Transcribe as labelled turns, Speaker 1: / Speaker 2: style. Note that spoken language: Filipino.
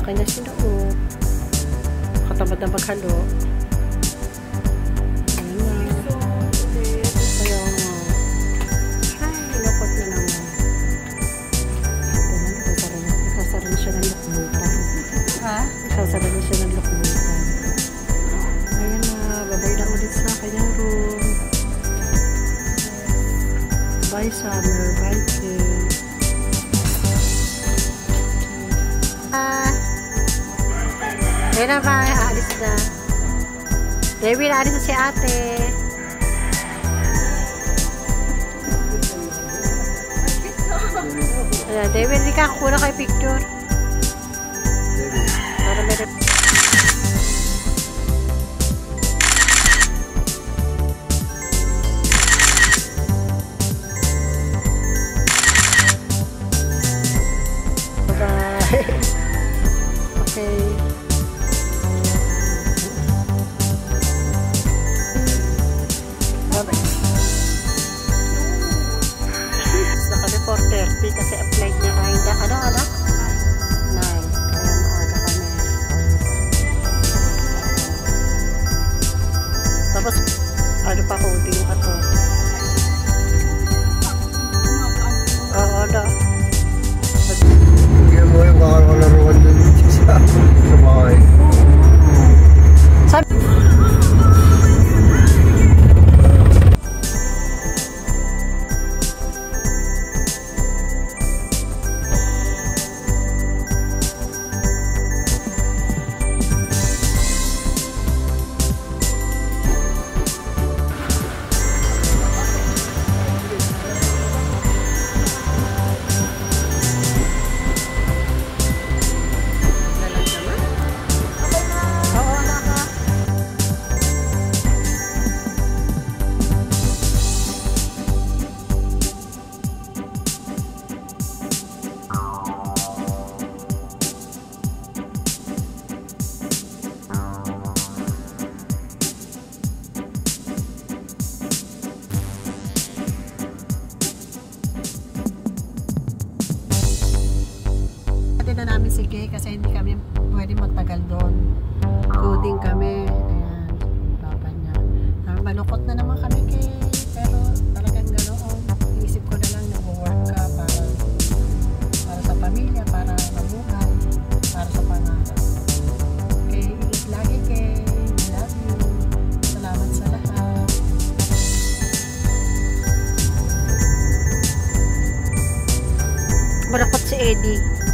Speaker 1: kanya sinuot. Katamad na maghalo. Sasara na siya ng lukbutan. Ayan na, babay na ulit sa kanyang room. Bye summer, bye king. Ayan na ba, aalis na. David, aalis na si ate. Ayan, David, hindi ka kukuha kay picture. Okay. Bye-bye. Naka 4:30 kasi applied niya kahit ano? 9. Kaya maaga kami. Tapos ano pa coding pa to? Oo na.
Speaker 2: Hindi mo yung kakalaruan dun sa bahay.
Speaker 1: Na namin si Kay kasi hindi kami pwede magtagal doon. Coding kami. Ayan, baba niya. Malungkot na naman kami, Kay. Pero talagang ganoon. Iisip ko na lang nag-work ka para sa pamilya, para mabuhay, para sa pangarap. Kay, ingat lagi, Kay. We love you. Salamat sa lahat. Malungkot si Eddie.